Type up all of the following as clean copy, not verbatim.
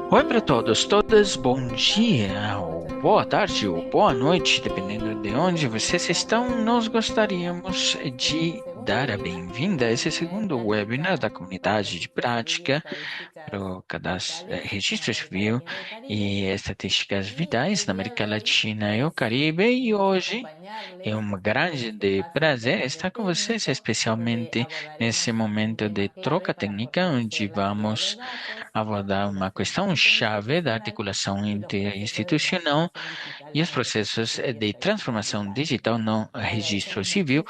Oi para todos, todas, bom dia, ou boa tarde, ou boa noite, dependendo de onde vocês estão. Nós gostaríamos de dar a bem-vinda a esse segundo webinar da comunidade de prática para o cadastro, registro civil e estatísticas vitais na América Latina e o Caribe. E hoje é um grande prazer estar com vocês, especialmente nesse momento de troca técnica, onde vamos abordar uma questão-chave da articulação interinstitucional e os processos de transformação digital no registro civil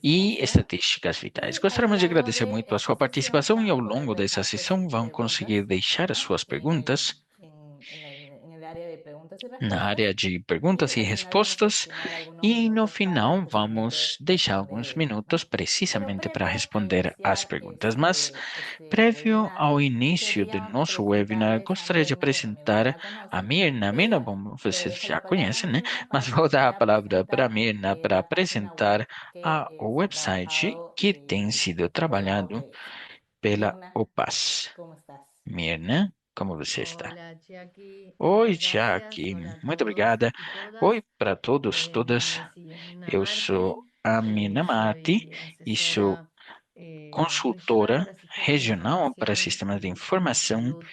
e estatísticas vitais. Gostaríamos de agradecer muito a sua participação e ao longo dessa sessão vão conseguir deixar as suas perguntas na área de perguntas e respostas e no final vamos deixar alguns minutos precisamente para responder às perguntas. Mas prévio ao início do nosso webinar, gostaria de apresentar a Mirna. Mirna, bom, vocês já conhecem, né? Mas vou dar a palavra para a Mirna para apresentar o website que tem sido trabalhado pela OPAS. Mirna, como você está? Hola, Chiaki. Oi, Gracias. Tiaki, Hola a muito todos obrigada. y Oi todas. para todos, todas. Sí, es Mina Eu sou Marti. a Mirna Mati Soy e sou asesora regional consultora para sistemas de regional para información sistemas de y informação salud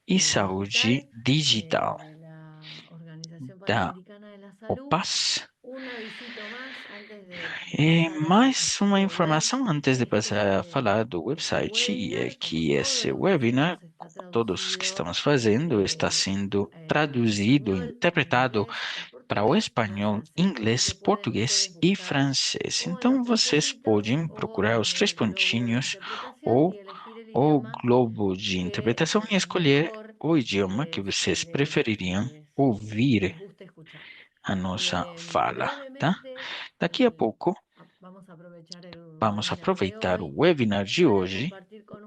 e digital saúde digital de la Organización da Panamericana de la Salud. OPAS. Un avisito más antes de E pasar a mais uma sitio web. informação antes de passar a falar do Este website é webinar, como que todos esse los que webinar, hacemos, está como todos os que traducido estamos fazendo, está eh, sendo al traduzido, español, al interpretado inglés, al para o portugués y al espanhol, francés. Así inglês, que pueden ustedes português e buscar francês. o en las Então tres vocês cajitas podem o procurar os três en el globo de pontinhos interpretación ou y elegir el o idioma globo de que interpretação e escolher mejor o idioma que vocês prefeririam les ouvir guste escuchar. a nossa fala, tá? Brevemente, Daqui a pouco vamos a aprovechar el vamos webinar de aproveitar o hoy webinar de para hoje compartir con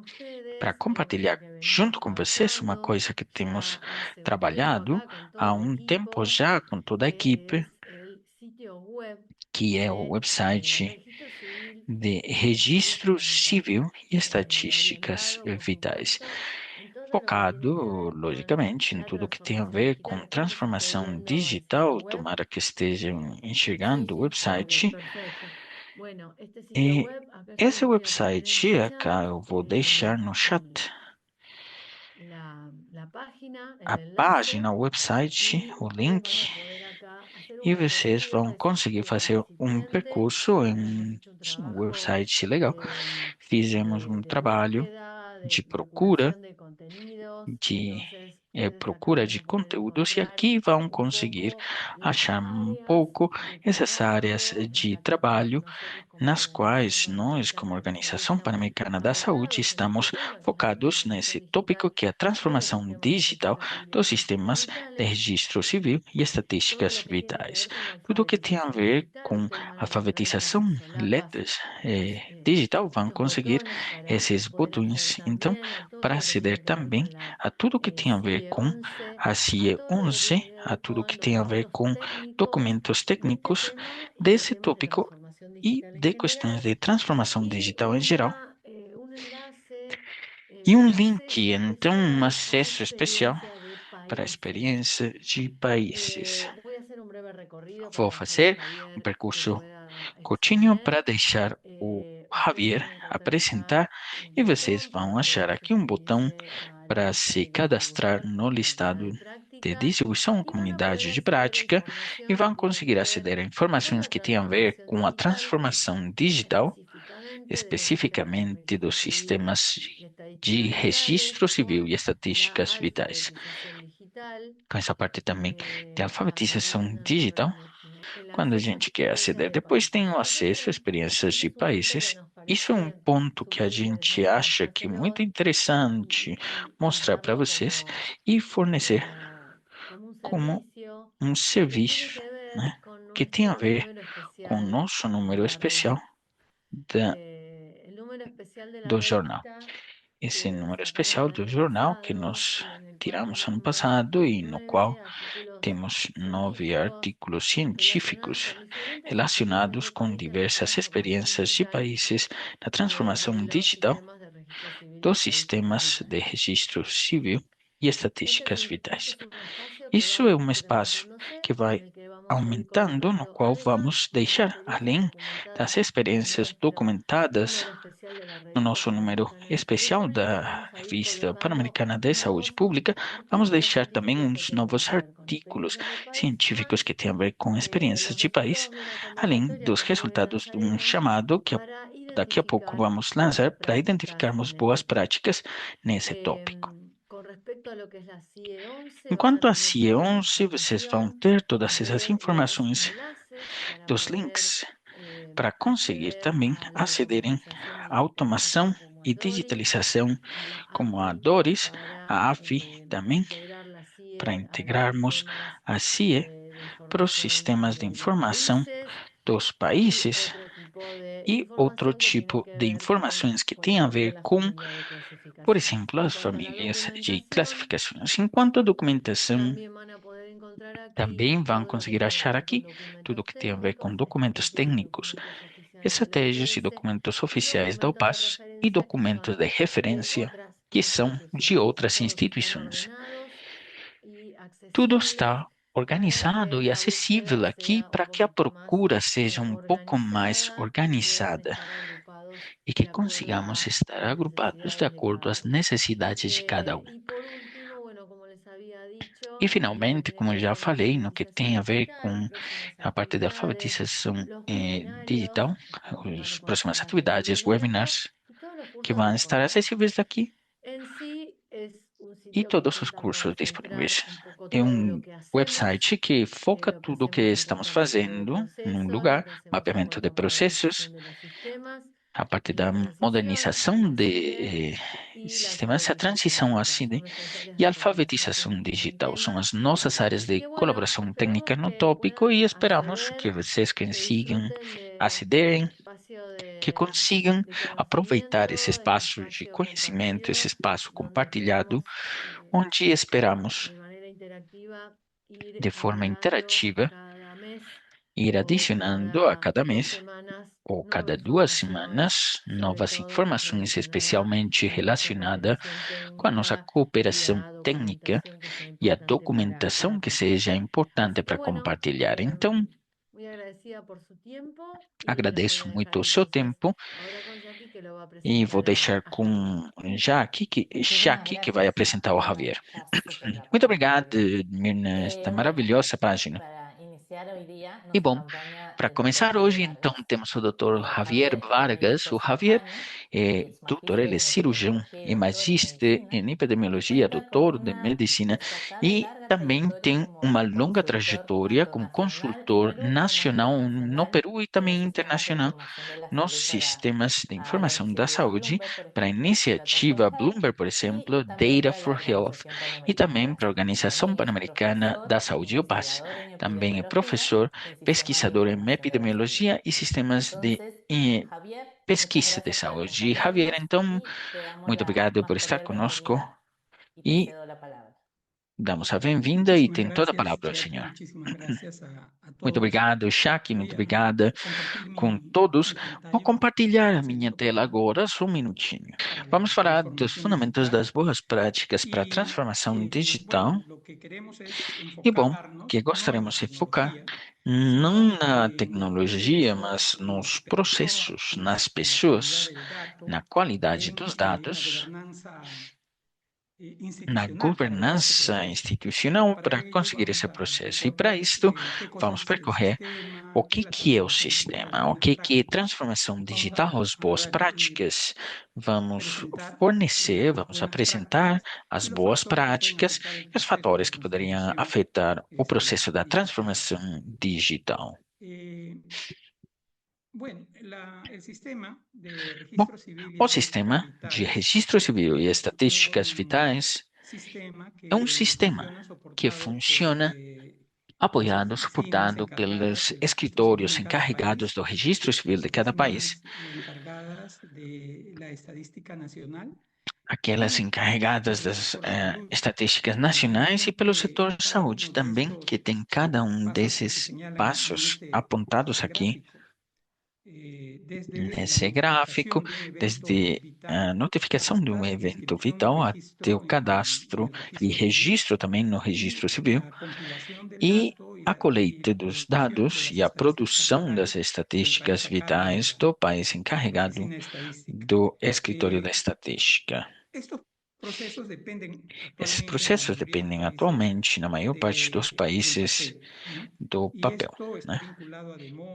para ustedes una cosa compartilhar que junto venimos com vocês uma trabajando coisa que temos ya hace un tiempo trabalhado acá con todo há el um tempo equipo, já com toda a que equipe, es el sitio web que é o de website Registro Civil de y registro Estadísticas civil Vitales, e estatísticas orientado, por vitais, supuesto, en todo lo que tiene que focado, ver con logicamente, em la tudo que tem a transformación ver com digital. Espero que se esté transformação viendo el sitio digital, web. tomara que estejam Sí, enxergando o sí, está ok, website. perfecto. Bueno, este sitio E web, acá yo esse les voy a poner en el website, chat acá eu vou deixar no chat la página, el a enlace, página, o website, y o ustedes van link, a poder acá hacer un e vocês recorrido vão de ese conseguir sitio web fazer um incipiente. percurso Hemos em hecho un um trabajo website legal. Fizemos um de trabalho búsqueda, de de procura, curación de contenidos, de entonces ustedes acá procura van de a poder conteúdos, e encontrar aqui vão un conseguir poco las achar um áreas pouco de essas áreas trabajo en de la que estamos trabalho nosotros como nas quais Organización nós, como Panamericana de la Salud, Organização estamos Pan-Americana da Saúde, focados en este estamos tema, que es la focados transformación nesse tópico digital que é a de los transformação sistemas de digital registro civil y dos estadísticas sistemas de vitales. registro civil e Todo estatísticas lo que tiene que vitais. ver con la Tudo o que tem a alfabetización ver digital, com ustedes van a encontrar alfabetização, estas solapas, letras estos, digital, vão estos conseguir botones para esses poder acceder botões. Então, también a todo para lo que aceder tiene que ver também con la a tudo que tem a ver CIE com 11, a a CIE todo lo que 11, tiene que a ver tudo que con tem a ver documentos com técnicos documentos de este técnicos tema y de desse temas de tópico transformación e digital en de questões general, de transformação y digital em geral. un enlace E um de link, acceso então, um especial a acesso especial experiencia de para a países. experiência de países. Voy a hacer un breve recorrido Vou para dejar a fazer um Javier que percurso pueda curtinho exponer. para deixar o Ustedes Javier van a encontrar acá apresentar un e vocês botón para vão achar poder aqui um botão suscribirse a la para lista se de cadastrar distribuidor no de unidad listado de de práctica distribuição y van a poder comunidade de acceder a prática e información vão y a conseguir ver aceder a con informações la que têm a ver transformación com a digital transformação digital, específicamente de los sistemas de especificamente dos registro civil sistemas y de estadísticas vitales registro civil e con la estatísticas vitais. alfabetización digital. Com essa parte também de Acá alfabetização van a digital, ver el quando a acceso a gente quer experiencias aceder. de Depois países. tem o Nosotros acesso a experiências de hicimos un punto que países. nos Isso é um parece ponto que a súper gente interesante acha que é muito mostrárselos interessante y mostrar para darlo vocês e fornecer como un como servicio um que tiene serviço, que ver né? con Que tem a nuestro ver número com o especial nosso de número la especial revista. do El número especial de la jornal. revista Esse que número sacamos especial el do año jornal que pasado nós y en el cual tiramos ano tenemos passado e no qual 9 artículos temos 9 científicos artigos relacionados científicos con diferentes experiencias relacionados de com países de diversas transformación experiências de digital países na transformação de los digital sistemas de registro civil y dos estadísticas sistemas de vitales. registro civil e estatísticas Este vitais. es un espacio que Isso é va um espaço que desarrollándose, vai en el que vamos a ir aumentando, no colocando, qual además vamos de las deixar, experiencias além das documentadas en experiências nuestro documentadas número especial de la no revista nosso número Panamericana de Salud especial Pública, da vamos a ir Revista colocando Pan-Americana de Saúde nuevos Pública, vamos artículos deixar também científicos uns que tienen novos que ver con artículos experiencias del país, científicos que más têm a ver com experiências los de país, resultados de una além convocatoria dos que todavía resultados de um lanzaremos chamado que para daqui a pouco identificar vamos buenas lançar para prácticas identificarmos en boas este tema. práticas nesse tópico. Con respecto a lo que es la CIE 11, van a Enquanto a tener CIE toda la 11, vocês vão información ter todas essas de los informações enlaces para dos poder links para conseguir acceder também a la acederem automatización y à automação digitalización como e a DORIS, digitalização a la como a AFI DORIS, para a AFI também, integrar la para CIE a los integrarmos sistemas a CIE de para os información sistemas de de los informação países dos y países otro tipo de e outro información que tiene tipo que de ver con, informações que por têm a ejemplo, ver la com, familia de por clasificaciones. exemplo, En as cuanto a la famílias de documentación, classificações. Enquanto a documentação también van a poder encontrar aquí também vão todo lo que conseguir tiene que achar ver con aqui tudo documentos que tem a ver com técnicos, documentos estrategias y técnicos, documentos oficiales de la estratégias e OPS documentos y oficiais da documentos de UPAS e referencia que documentos son de de referência otras que são de instituciones. outras Todos están instituições. ordenados y Tudo accesibles está para organizado que e la acessível búsqueda aqui sea un para que a poquito más procura seja um pouco mais organizada y puedan organizada estar agrupados e que de acuerdo consigamos a estar las agrupados de necesidades de acordo cada às uno. necessidades de cada um. Y por último, bueno, como les había E, dicho, en lo que finalmente, tiene que como ver já con la falei, no que alfabetización tem a ver digital, com próximas a parte da actividades, alfabetização los webinarios digital, van a as poder próximas ser atividades, accesibles desde acá webinars, y todos los que cursos vão estar disponibles. acessíveis daqui En sí es un e sitio que todos os intenta cursos concentrar disponíveis. un poco É todo lo um que hacemos, website que foca lo que tudo o que hacemos en estamos cuanto a mapeado de fazendo num procesos, lo lugar, que hacemos en mapeamento de cuanto a processos, modernización de los sistemas a parte y la da transición a modernização la CIE de y la sistemas, a alfabetización transição digital. assim Son nuestras áreas e de a coordinación alfabetização en el digital. São tema. as nossas áreas Y de que bueno, colaboração técnica esperamos no que tópico e puedan esperamos que acceder, vocês que consigam disfruten de acederem, este espacio que consigam de aproveitar esse conocimiento, este espaço de espacio conhecimento, esse compartido, espaço donde compartilhado, esperamos onde esperamos, de manera interactiva ir de forma agregando interativa, cada mes ir o adicionando a cada cada dos mês semanas ou nueva cada 2 información, semanas, sobre novas todo informações relacionada especialmente a nuestra relacionada cooperación com a nossa técnica y a cooperação la técnica documentación que sea e a importante para documentação que seja compartir. importante Así que para bueno, compartilhar. Então, muy agradecida por su tiempo y les voy agradeço a muito dejar o seu entonces tempo ahora con Jackie que lo va a e vou presentar deixar a Javier. com Muchísimas Jaque, que vai gracias, apresentar o Mariana. Javier. Está súper Muito rápido, muy obrigado, bien. Mirna, esta Bueno, maravilhosa página. para iniciar hoy día E nos bom, acompaña para el doctor começar Javier hoje, então, Vargas. temos o Dr. Javier Javier es Vargas. médico O Javier cirujano, é es doutor, magíster ele é en cirurgião epidemiología y e doctor en magíster medicina em y epidemiologia, cuenta con doutor de una medicina, destacada y e larga também trayectoria tem uma como longa consultor trajetória tanto como nacional en consultor Perú como nacional no internacional Peru e en los também sistemas de internacional información de la nos salud sistemas de para la informação da iniciativa saúde, Bloomberg, por para a ejemplo, Data for iniciativa Health, Bloomberg, por y exemplo, también Data para la for Health, Organización e Panamericana de também la para a Salud. Organização También es Pan-Americana da profesor e Saúde e o PAS. investigador en Também é epidemiología professor, en sistemas de pesquisador em información de la salud. epidemiologia e sistemas de Entonces, Javier, muchas pesquisa de gracias por saúde. Javier, acompañarnos então, y te damos muito la obrigado más por estar cordial conosco bienvenida y te e cedo la palabra. damos a bem-vinda e Muchísimas tem toda a gracias, palavra ao Jackie. senhor. Muchísimas gracias a Muito todos. obrigado, Shaq, muito Voy obrigada a compartir com mi, todos. mi Vou pantalla. compartilhar a Entonces, minha esto tela para, agora, só um minutinho. para Vamos la falar dos transformación fundamentos digital. das boas práticas para a Y transformação bueno, digital. lo que queremos es E bom, que enfocarnos no en la gostaríamos de focar tecnología, não sino na en el tecnologia, proceso, mas en las nos processos, nas personas, en la calidad pessoas, del dato, na qualidade en dos la dados, gobernanza na institucional para lograr ese governança proceso. institucional Para para ello conseguir vamos esse a processo. E para recorrer isto, qué cosa vamos es el percorrer sistema, o qué es la que é o transformación digital en sistema, o buenas que é prácticas. transformação Vamos digital, as boas a práticas. Vamos presentar fornecer, las vamos buenas apresentar prácticas as y los boas factores que pueden práticas afectar el e os proceso de fatores que poderiam transformación afetar o processo da digital. transformação digital. Bueno, el sistema de Bom, registro civil y o estadísticas sistema de vitales registro civil e es estatísticas vitais sistema é um que sistema funciona que soportado por funciona las apoiado, oficinas suportado encargadas pelos del registro civil escritórios en cada encarregados país, do registro civil las de cada país, oficinas encargadas de la estadística nacional aquelas y encarregadas por el das sector salud. estatísticas De nacionais e modo pelo que setor de cada saúde uno de também, que estos tem cada um pasos que se desses señalan en passos este apontados aqui gráfico nesse gráfico, desde a notificação de um evento vital até o cadastro e registro também no registro civil, e a colheita dos dados e a produção das estatísticas vitais do país encarregado do escritório da estatística. Esses processos dependem atualmente, na maior parte dos países, do papel, né?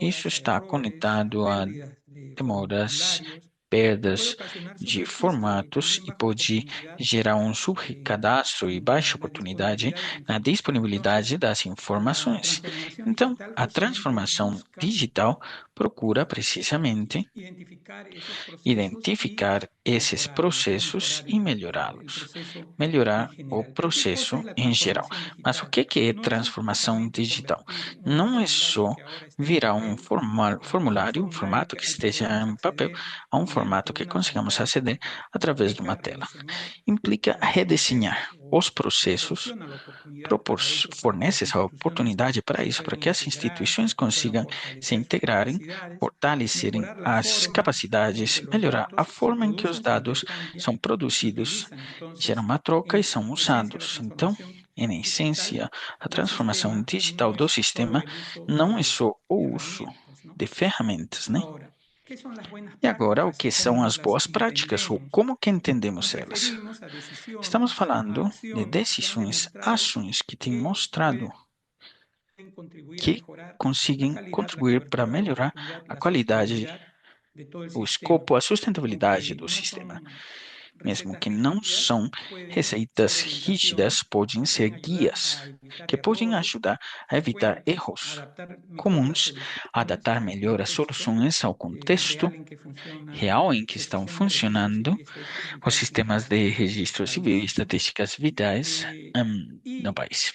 Isso está conectado a demoras, perdas de formatos e pode gerar um subcadastro e baixa oportunidade na disponibilidade das informações. Então, a transformação digital procura precisamente identificar esses processos e melhorá-los. Melhorar o processo em geral. Mas o que é transformação digital? Não é só virar um formulário, um formato que esteja em papel, a um formato que consigamos aceder através de uma tela. Implica redesenhar os processos, fornece essa oportunidade para isso, para que as instituições consigam se integrarem, fortalecerem as capacidades, melhorar a forma em que os dados são produzidos, geram uma troca e são usados. Então, em essência, a transformação digital do sistema não é só o uso de ferramentas, né? E agora, o que são as boas práticas ou como que entendemos elas? Estamos falando de decisões, ações que têm mostrado que conseguem contribuir para melhorar a qualidade, o escopo, a sustentabilidade do sistema. Mesmo que não são receitas rígidas, podem ser guias que podem ajudar a evitar erros comuns, adaptar melhor as soluções ao contexto real em que estão funcionando os sistemas de registro civil e estatísticas vitais no país.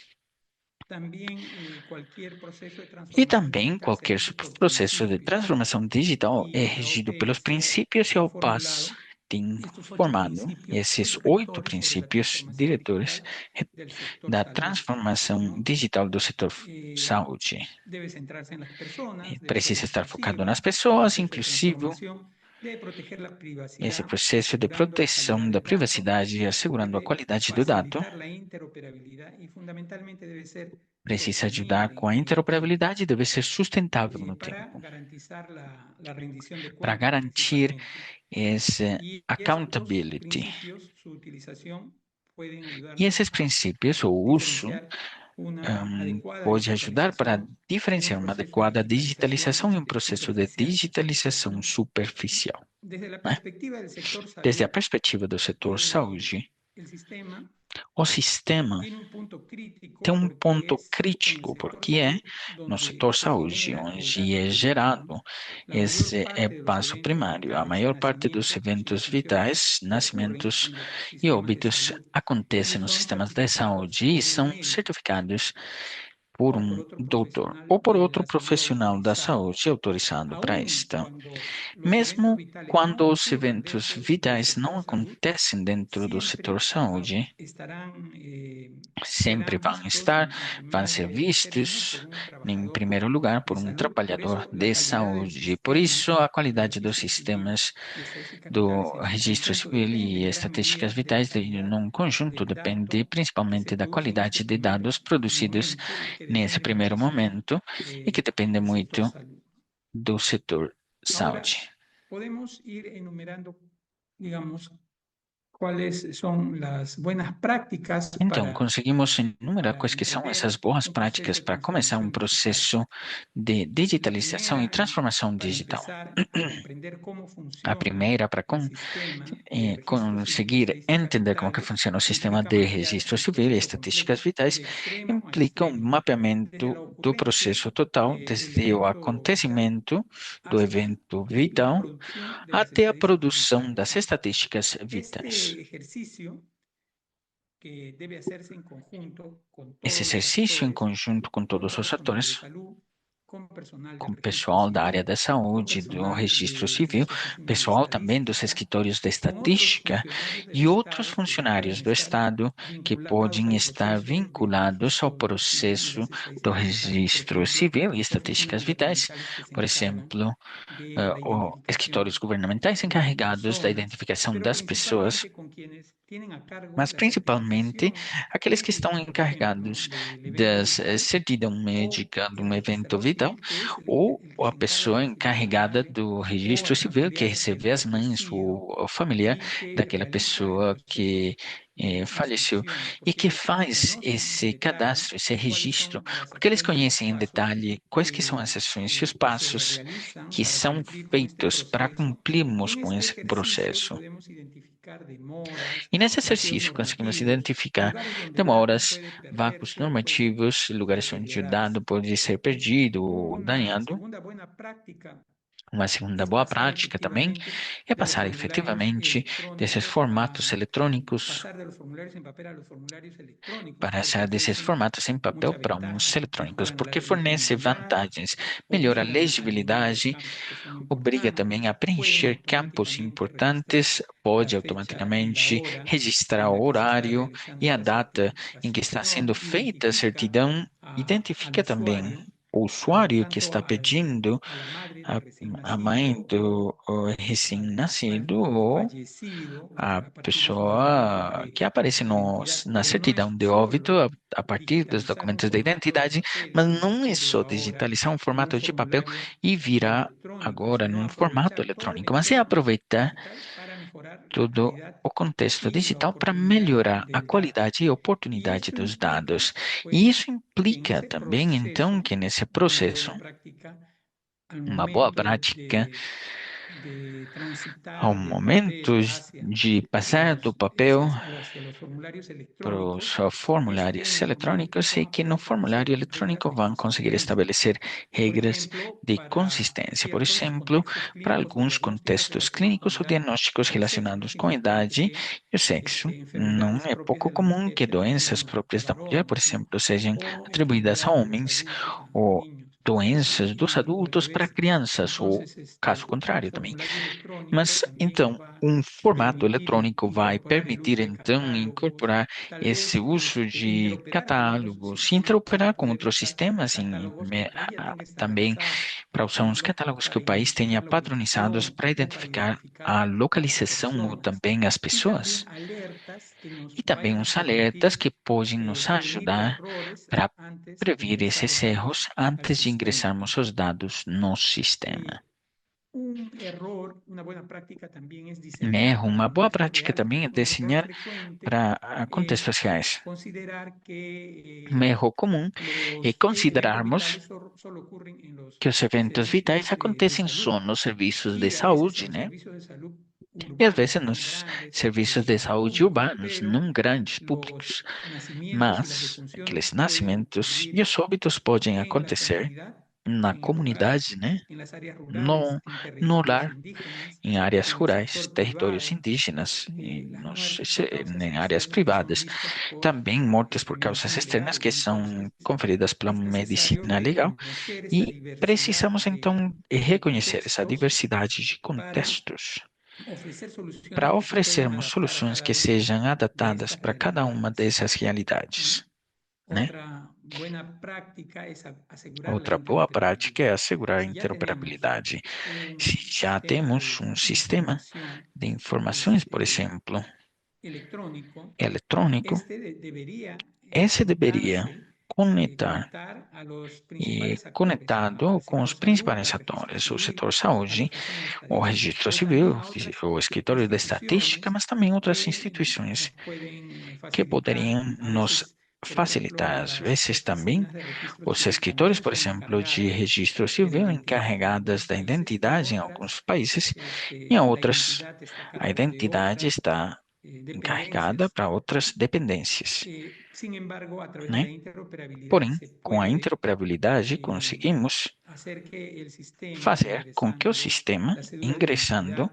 E também qualquer processo de transformação digital é regido pelos princípios e o PAS tem formado esses 8 princípios diretores da transformação digital do setor saúde. Precisa estar focado nas pessoas, inclusive esse processo de proteção da privacidade, assegurando a qualidade do dado, precisa ajudar com a interoperabilidade e deve ser sustentável no tempo. Para garantir esse accountability. E esses princípios, o uso, pode ajudar para diferenciar uma adequada digitalização e um processo de digitalização superficial. Né? Desde a perspectiva do setor saúde, o sistema tem um ponto crítico, porque é no setor saúde onde é gerado esse passo primário. A maior parte dos eventos vitais, nascimentos e óbitos acontecem nos sistemas de saúde e são certificados por um doutor ou por outro profissional da saúde autorizado para esta. Mesmo quando os eventos vitais não acontecem dentro do setor saúde, sempre vão ser vistos, em primeiro lugar, por um trabalhador de saúde. Por isso, a qualidade dos sistemas do registro civil e estatísticas vitais num conjunto depende principalmente da qualidade de dados produzidos nesse primeiro momento e que depende muito do setor saúde. Podemos ir enumerando, digamos, quais são as boas práticas Então, conseguimos enumerar quais que são essas boas práticas para começar um processo de digitalização e transformação digital. A primeira, para conseguir entender como que funciona o sistema de registro civil e estatísticas vitais, implica um mapeamento do processo total, desde o acontecimento do evento vital até a produção das estatísticas vitais. Esse exercício, em conjunto com todos os atores, con registro pessoal da área civil da o saúde, do personal registro del civil, Servicio Nacional de pessoal também dos Estadística, escritórios de con otros estatística funcionarios del e outros Estado que pueden funcionários do estar Estado que vinculados podem al estar proceso de vinculados ao registro de processo las do estadísticas vitales. Por registro ejemplo, civil e oficinas estatísticas vitais, gubernamentales que se por encargan exemplo, de la escritórios identificación governamentais de las encarregados da personas, identificação pero das pessoas, principalmente con quienes tienen a cargo mas la principalmente certificación aqueles que estão médica, por ejemplo, encarregados del evento da vital, certidão o médica de um el evento registrador vital, civil, que es ou el que a se encarga pessoa de firmar a la encarregada madre do o registro al civil que familiar del recebe as mães fallecido ou o familiar y que daquela realiza el pessoa proceso que de faleceu inscripción, e que porque ellos faz conocen en esse detalle cadastro, esse cuáles registro, son las porque eles acciones y los conhecem em pasos detalhe quais que são as ações e os que se passos realizan que para são cumplir con este feitos para proceso. Y cumprirmos en com este esse ejercicio processo. podemos identificar demoras, E nesse vacíos exercício conseguimos normativos, identificar lugares donde el dato demoras, puede vácuos perderse o puede normativos, lugares onde o dado deteriorarse. pode ser perdido ou Una danhado. segunda buena práctica Uma segunda es boa pasar prática também efectivamente é de los passar formularios efetivamente desses electrónicos formatos eletrônicos, pasar de los formularios en papel a los formularios electrónicos porque passar desses ofrecen formatos em papel mucha para uns ventaja, eletrônicos, mejoran la porque fornece legibilidad, vantagens, melhora a obligan a rellenar los legibilidade, campos que son obriga também importantes, a pueden preencher campos automáticamente registrar importantes, pode la fecha y la automaticamente hora registrar en o la que se está horário e realizando a la data em que está sendo certificación, feita a identifica certidão, al identifica também usuario, o usuário que tanto está pedindo, a la madre del a, recién a mãe nacido do o recém-nascido al ou fallecido a a partir de sus documentos pessoa que aparece de identidad, na pero no certidão es de óbito solo a partir dos digitalizar un documentos de formato de identidade, papel mas como não é sucede só ahora digitalizar um con un formato de papel formulario e virar electrónico, agora sino num formato aprovechar todo el eletrônico, mas é entorno aproveitar digital para mejorar la todo calidad o contexto y la digital para oportunidad melhorar a del dato. qualidade e Y oportunidade esto dos dados. implica, E pues, isso que en implica ese também, então, proceso, que nesse una processo, buena práctica, al uma boa momento prática, de ao transitar del momento papel hacia de passar do papel hacia los formularios para os electrónicos es formulários tener bien eletrônicos e que no establecer formulário reglas eletrônico de vão conseguir consistencia. estabelecer Por regras ejemplo, de para consistência. Por ciertos exemplo, contextos para clínicos o alguns diagnósticos contextos relacionados clínicos con ou edad diagnósticos o sexo. relacionados Es com a importante idade que e o sexo, não enfermedades é propias pouco de la comum que mujer se doenças atribuyan próprias a da mulher, por varones, ¿no? exemplo, sejam O atribuídas a enfermedades de los homens adultos a los ou niños, doenças dos o al adultos para revés. crianças ou Entonces, caso un contrário também. formulario electrónico Mas también então, nos va a um formato permitir eletrônico vai incorporar el permitir uso de então catálogos, incorporar tal esse vez uso de interoperar con otros catálogos, sistemas para interoperar com poder outros usar sistemas, catálogos que el país ya tenga também estandarizados. para Por usar uns ejemplo, catálogos que para o país tenha identificar la padronizados ubicación para o para identificar identificar a a las localização ou personas. também as Y también pessoas. alertas que nos E também vayan a uns alertas permitir que podem nos prevenir ajudar errores para antes de prever ingresar esses los erros datos al antes de sistema. ingressarmos os dados no sistema. Eh, un error, una buena práctica también es Um diseñar erro, para uma boa contextos prática reales. também é Un error desenhar frecuente para es contextos reais. considerar Um que erro comum é los eventos considerarmos vitales solo ocurren en los que os eventos vitais servicios de acontecem salud só nos serviços de y a veces saúde, en né? servicios de salud E às vezes urbanos, no nos grandes, serviços de saúde públicos, urbanos, pero não grandes los públicos, nacimientos y las mas defunciones aqueles pueden nascimentos e ocurrir os óbitos podem en la acontecer comunidad, na en el lugar, comunidade, né? en las áreas rurales, No, en no territorios lar, indígenas, em áreas en el rurais, sector territórios privado. indígenas, Las muertes por causas em áreas externas que son privadas, vistas por também mortes por causas determinación externas legal. que são Entonces, conferidas pela es necesario medicina legal reconocer esa e diversidad precisamos então de reconhecer essa contextos diversidade de para contextos ofrecer soluciones para que se puedan oferecermos adaptar a soluções cada que una sejam de adaptadas estas para cada uma realidades. dessas realidades, né? Otra buena práctica es asegurar la Outra boa prática é interoperabilidad. assegurar a Si ya tenemos interoperabilidade. Se un já sistema temos um de sistema información de informações, por exemplo, electrónico, eletrônico, este debería esse deveria conectar conectar a los e principales actores, conectado al com os sector salud, principais al registro atores, o civil, setor a la saúde, oficina de o estadística, registro o civil, también a otras o escritório de estatística, instituciones mas também outras que instituições nos pueden que facilitar. poderiam A nos veces, por facilitar, ejemplo, às las vezes também, oficinas de registro os civil escritórios, también por son exemplo, de encargadas registro de la civil, identidad en algunos encarregadas da países y identidade em otras, alguns países, em la outras, identidad está a a cargo de identidade otras está encarregada dependencias. para outras dependências. Sin embargo, a través de né? la interoperabilidad Porém, se com a puede interoperabilidade, conseguimos hacer que el sistema, fazer com que o ingresando sistema, la cédula de ingressando identidad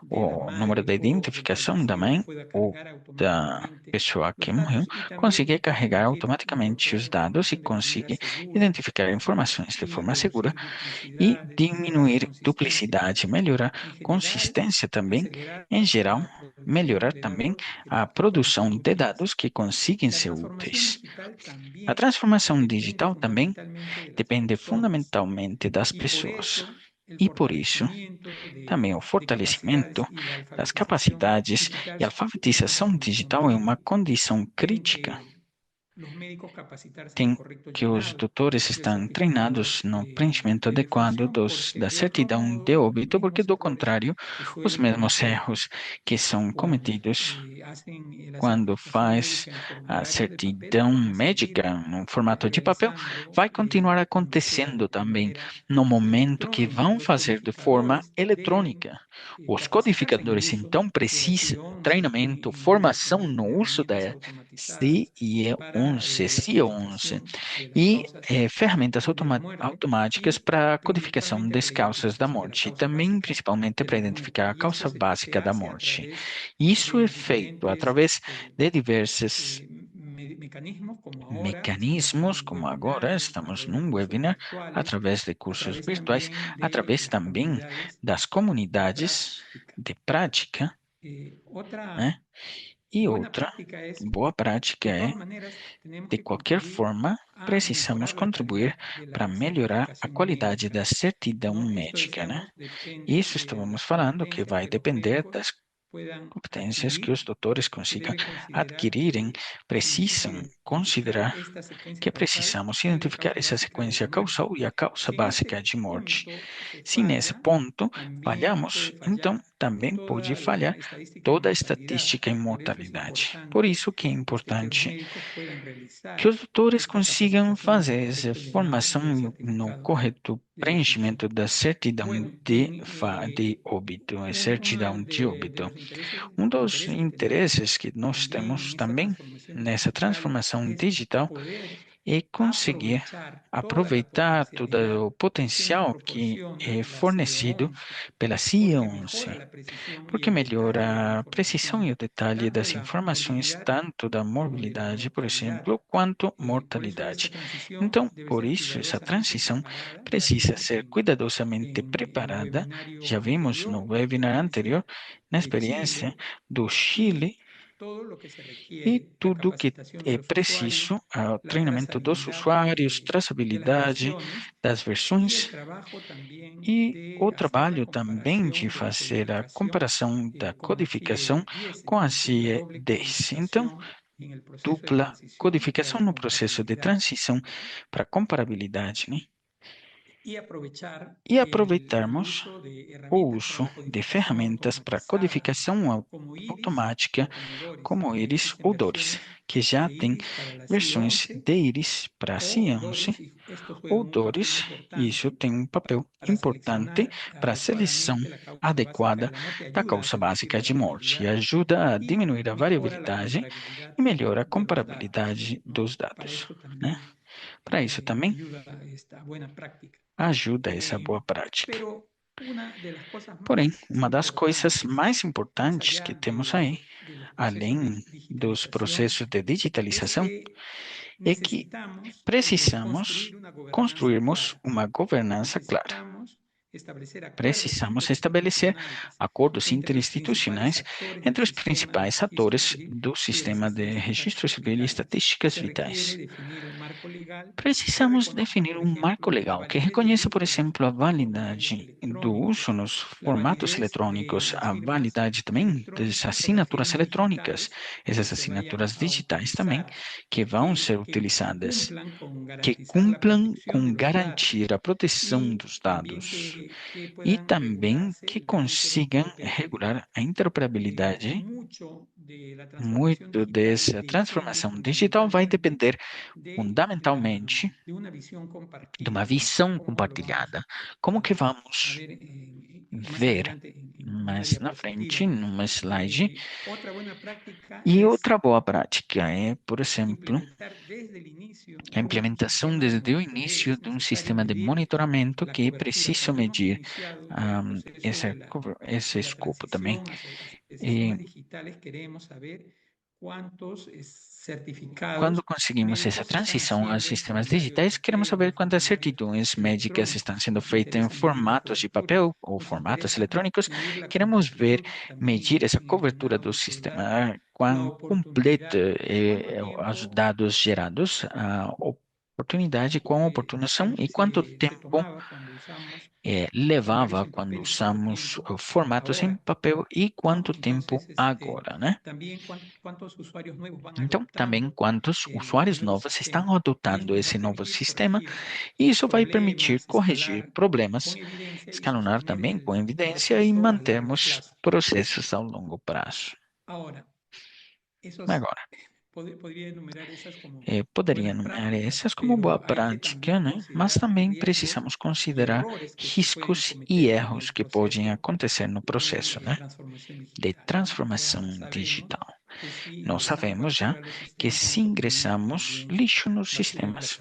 de la o número de madre o del identificação da fallecido, mãe pueda ou cargar da automáticamente pessoa que los morreu, datos y también consiga esto carregar permitir automaticamente os incorporar dados e información de manera consiga segura identificar informações de y forma segura reducir e duplicidades, mejorar diminuir consistencia. duplicidade, melhorar En general, consistência também, acelerar em geral, la producción melhorar de também datos a que puedan ser produção de útiles. dados que consigam La ser transformación úteis. digital A también transformação depende digital também fundamentalmente de las depende personas fundamentalmente das y por pessoas. eso el E por isso, fortalecimiento também o de capacidades fortalecimento y la das alfabetización capacidades digital e es una alfabetização condición digital é uma crítica. condição Tienen crítica. que los médicos capacitarse en el Tem correcto que os llenado doutores del estão certificado treinados no preenchimento de adequado defunción, porque da de otro certidão de modo los óbito, porque mismos do errores contrário, que os suelen mesmos cometer erros que são cuando cometidos hacen la quando certificación faz médica en a formularios de papel certidão pueden seguir médica no formato de papel, realizando vai continuar cuando sea acontecendo de também manera no momento que electrónica. vão Los fazer de forma codificadores deben eletrônica. Os capacitarse en el codificadores uso então de la precisam CIE-11 treinamento, formação en no uso herramientas da automatizadas para CIE-11, la CIE-11 codificación de las e causas ferramentas de la muerte automáticas y para a codificação principalmente das para la causas da identificación de la morte e causa também, básica principalmente, de para la muerte. identificar a Y esto causa se básica da hace a morte. través Isso é de feito diferentes através de diversos mecanismos, como ahora estamos en mecanismos, un como webinar, agora a estamos través de num cursos webinar, virtuales, através de a cursos través virtuais, también de através las também comunidades das de comunidades práctica. de prática, Otra né? E buena outra práctica es, boa prática de é, todas maneras, tenemos de que qualquer contribuir forma, a precisamos mejorar la contribuir calidad de para la melhorar a certificación qualidade médica, da certidão ¿no? Esto, médica, né? decíamos, depende Isso de estávamos las falando que competencias vai que los depender médicos das puedan competências que os adquirir. doutores Se consigam debe considerar adquirirem, que precisam identificar considerar esta secuencia que causal precisamos y la identificar causa essa básica de la sequência muerte. causal e a causa Si en básica este de morte. punto se Se nesse falla, ponto también falhamos, puede então fallar também pode toda la falhar estadística de toda a mortalidad. estatística em Por eso es mortalidade. Por importante isso que é que los importante médicos puedan que realizar os doutores esta consigam capacitación en el fazer essa correcto llenado del formação no certificado correto de preenchimento defunción. da certidão Bueno, de óbito, a uno certidão de de óbito. los Dos intereses que tenemos interesses que nós también temos en esta também transformación nessa digital transformação es digital poder é conseguir aprovechar toda la aproveitar todo o potencialidad que nos potencial que é proporciona la fornecido CIE-11, pela porque CIE-11, mejora la precisión y porque el detalle de la melhora a precisão e información, o detalhe tanto das de la informações, morbilidad tanto da como de la morbilidade, por mortalidad. exemplo, quanto Por eso esta mortalidade. transición Então, debe por ser isso, essa cuidadosamente transição preparada. Ya precisa vimos ser cuidadosamente en el preparada. Já webinario vimos no anterior la webinar experiencia anterior, na de experiência Chile do y Chile, todo lo que se e requiere, la tudo que capacitación de é los usuarios, preciso, o la treinamento dos trazabilidad usuários, de las traçabilidade versiones das y el versões trabajo también e de o hacer la trabalho também de comparación de la fazer a codificación comparação da con la codificação CIE-10, es com a decir, la CIE doble 10. Então, codificación en el proceso de dupla transición y codificação la no processo de comparabilidad. transição para comparabilidade, né? Y aprovechar E el aproveitarmos uso de o herramientas para uso la de codificación ferramentas para automatizada, codificação como IRIS automática, o como DORIS. como Ya Iris existen ou DORIS, versiones que já de tem IRIS para la versões CI-11 de Iris para a o CIE-11 DORIS, y estos ou juegan un papel DORIS, e isso importante tem um papel para importante seleccionar para a seleção adecuadamente la causa básica adequada de la muerte, da ayuda a causa reducir básica la de morte e variabilidad ajuda a y diminuir a mejora la variabilidade comparabilidad e melhora a de los datos, comparabilidade ¿no? dos Para dados, eso né? también Para isso também ayuda esta buena práctica. ajuda essa boa prática. Pero una de las cosas Porém, más uma das coisas importantes, mais más importantes que allá temos aí, de los procesos de além dos digitalización, processos de es digitalização, que é que necesitamos precisamos construir una gobernanza construirmos clara. uma governança clara. Necesitamos establecer acuerdos Precisamos estabelecer interinstitucionales acordos entre los principales interinstitucionais actores del entre os sistema de principais registro atores civil do y de las sistema de estadísticas registro civil e vitales. estatísticas Se requiere vitais. definir un marco legal que Precisamos reconozca, definir por um marco ejemplo, la legal que validez del reconheça, por uso de los exemplo, a documentos validade do uso electrónicos, nos la formatos validez de eletrônicos, las a firmas validade também das electrónicas o assinaturas referentes eletrônicas, digitales que essas se vayan assinaturas a digitais também, utilizar, que vão ser que utilizadas, cumplan con que garantizar la cumpram protección de com los datos garantir a proteção y dos también dados que e puedan também regularse que la consigam interoperabilidad. regular a interoperabilidade Muito dessa transformação digital vai depender fundamentalmente de uma visão compartilhada. Como que vamos ver mais na frente, numa slide. E outra boa prática é, por exemplo, a implementação desde o início de um sistema de monitoramento que é preciso medir esse escopo também. E quando conseguimos essa transição aos sistemas digitais, queremos saber quantas certidões médicas estão sendo feitas em formatos de papel ou formatos eletrônicos. Queremos ver, medir essa cobertura do sistema, quão completo os dados gerados, a oportunidade, quão oportunos são e quanto tempo levava quando usamos formatos em papel e quanto tempo agora, né? Então, também quantos usuários novos estão adotando esse novo sistema, e isso vai permitir corrigir problemas, escalonar também com evidência e mantermos processos ao longo prazo. Agora, poderia enumerar essas como boa prática, né? Mas também precisamos considerar riscos e erros que podem acontecer no processo, né? De transformação digital. Nós sabemos já que se ingressamos lixo nos sistemas,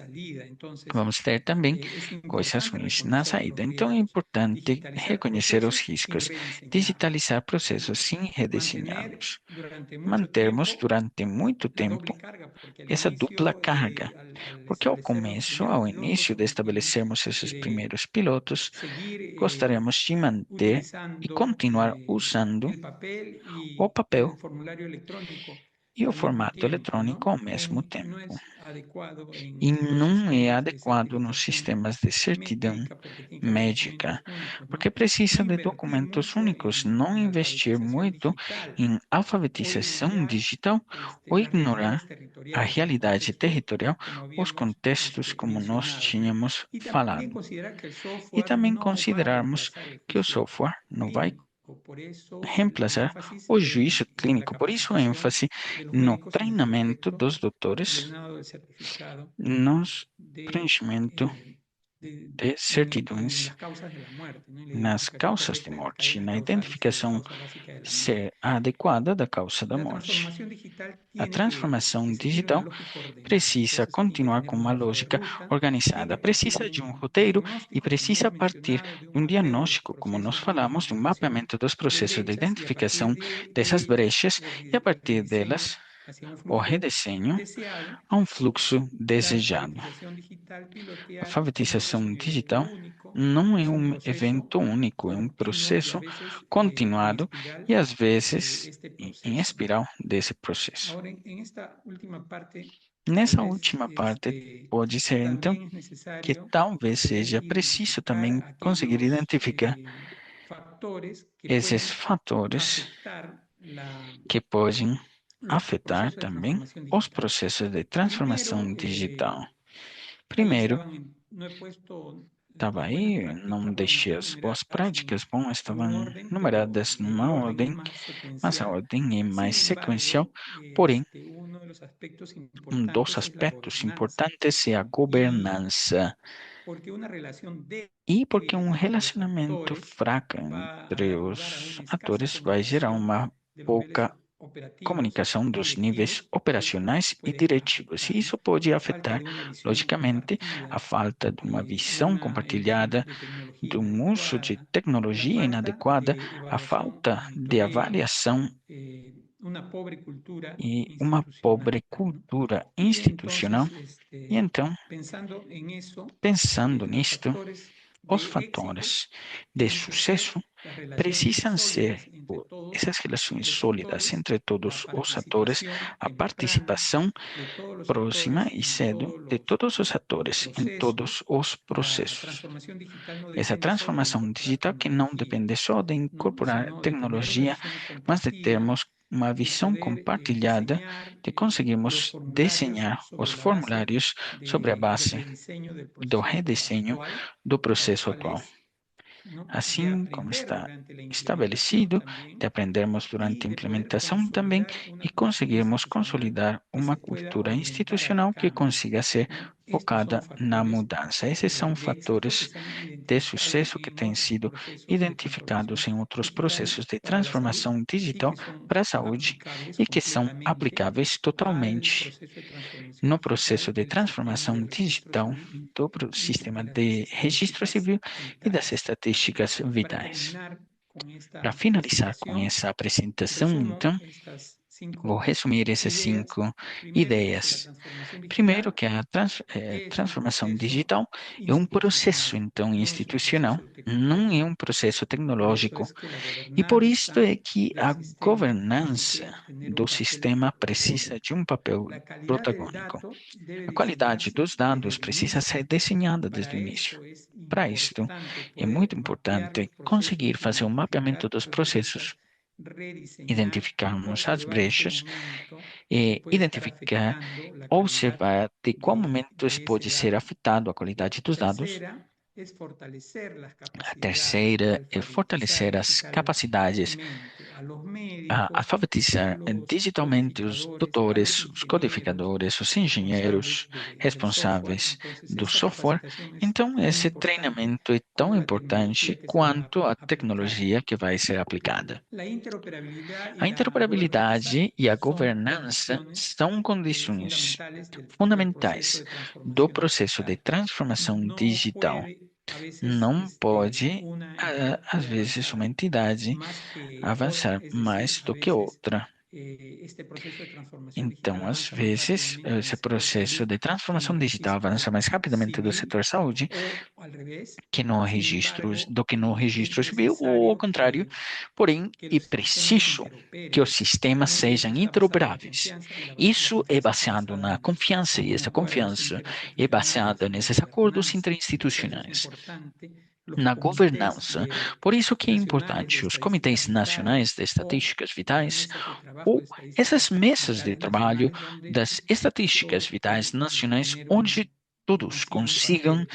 vamos ter também coisas ruins na saída. Então é importante reconhecer os riscos, digitalizar processos e redesenhá-los. Mantermos durante muito tempo essa dupla carga, porque ao início de estabelecermos esses primeiros pilotos, gostaríamos de manter e continuar usando o papel e o formato eletrônico ao mesmo tempo. E não é adequado nos sistemas de certidão médica, porque precisa de documentos únicos, não investir muito em alfabetização digital ou ignorar a realidade territorial, os contextos como nós tínhamos falado. E também considerarmos que o software não vai reemplaçar o juízo clínico. Por isso, a ênfase no treinamento dos doutores, no preenchimento de certidões nas causas de morte, na identificação adequada da causa da morte. A transformação digital precisa continuar com uma lógica organizada, precisa de um roteiro e precisa partir de um diagnóstico, como nós falamos, de um mapeamento dos processos de identificação dessas brechas e, a partir delas, o redesenho a um fluxo desejado. A alfabetização digital não é um evento único, é um processo continuado e, às vezes, em espiral desse processo. Nessa última parte, pode ser, então, que talvez seja preciso também conseguir identificar esses fatores que podem afetar também os processos de transformação digital. Primeiro, estava aí, não deixei as boas práticas, bom, estavam numeradas numa ordem, mas a ordem é mais sequencial, porém, um dos aspectos importantes é a governança. E porque um relacionamento fraco entre os atores vai gerar uma pouca comunicação dos níveis operacionais e diretivos. E isso pode afetar, logicamente, a falta de uma visão compartilhada, de um uso de tecnologia inadequada, a falta de avaliação e uma pobre cultura institucional. E então, pensando nisto, os fatores de sucesso precisam ser essas relações sólidas entre todos os atores, a participação próxima e cedo de todos os atores em todos os processos. Essa transformação digital que não depende só de incorporar tecnologia, mas de termos uma visão compartilhada de conseguirmos desenhar os formulários sobre a base do redesenho do processo atual. ¿no? De assim como aprender está durante la implementación estabelecido, de también aprendermos y durante a de poder implementação também consolidar e una cultura conseguirmos institucional consolidar que uma se pueda cultura orientar al institucional que cambio, consiga ser ¿no? Estos son focada na factores mudança. Esses são de éxito que fatores se han de identificado sucesso que en têm otros sido procesos de identificados transformación em outros digital processos de para la salud transformação y digital que son para a saúde aplicables e que são completamente aplicáveis al totalmente proceso de transformación no processo digital de del sistema de transformação registro digital civil do y sistema las de registro estadísticas civil e das vitales. estatísticas Para vitais. terminar con Para esta finalizar com presentación, essa apresentação, resumo então, estas vou 5 resumir essas ideas. 5 Primero, que la ideias. transformación Primeiro, digital que a es un transformação proceso digital é um processo, institucional, então, no es un institucional, proceso não é tecnológico. um processo Por eso tecnológico. es que la E por isto gobernanza é que del a sistema tiene governança que tener do un papel sistema precisa de protagónico. um papel La calidad del protagônico. dato debe A qualidade diseñarse dos desde dados el precisa inicio. ser desenhada desde Para o início. eso es Para isto, importante é muito poder mapear importante los conseguir procesos, fazer um mapeamento identificar dos las brechas, processos, rediseñar y identificarmos as observar ese brechas momento que e puede estar identificar, afectando la calidad observar de qual momento de ese pode ser dato. afetado a qualidade dos dados. Tercera es fortalecer las A capacidades de terceira é alfabetizar fortalecer as capacidades, digitalmente a los médicos, a alfabetizar los digitalmente os codificadores, a los doutores, os ingenieros codificadores, os engenheiros responsables del software. responsáveis Entonces, do esa software. capacitación es Então, muy esse importante treinamento é tão para la importante tecnología que se va quanto a a aplicar. tecnologia que vai ser aplicada. La interoperabilidad y A la gobernanza interoperabilidade e a son governança condiciones são condições fundamentales del proceso fundamentais de do transformación processo de digital. transformação No digital. puede, a veces, Não pode, una entidad às puede vezes, uma avanzar entidade más que otra, avançar es decir, mais a do que veces outra. este proceso de transformación digital Então, às avanza más vezes, rápidamente en el esse sector processo salud de que en transformação el digital avança registro mais rapidamente do civil setor saúde o al revés. que no Sin registro, embargo, do que no es registro civil, ou ao necesario contrário, porém, que é los sistemas preciso que os interoperen. sistemas ¿No? Y eso sejam está basado en la interoperáveis. confianza y la Isso é confianza está baseado basada na confiança, e en essa acuerdos confiança é interinstitucionales, baseada en la nesses acordos gobernanza. Por eso es interinstitucionais, importante los na comités governança. Por isso que é nacionales de importante os estadísticas comitês nacionais vitales de o estatísticas las vitais mesas de trabajo ou de essas estadísticas mesas de vitales trabalho nacionales donde das estatísticas todos vitais pueden nacionais, tener onde un todos fin consigam compartido,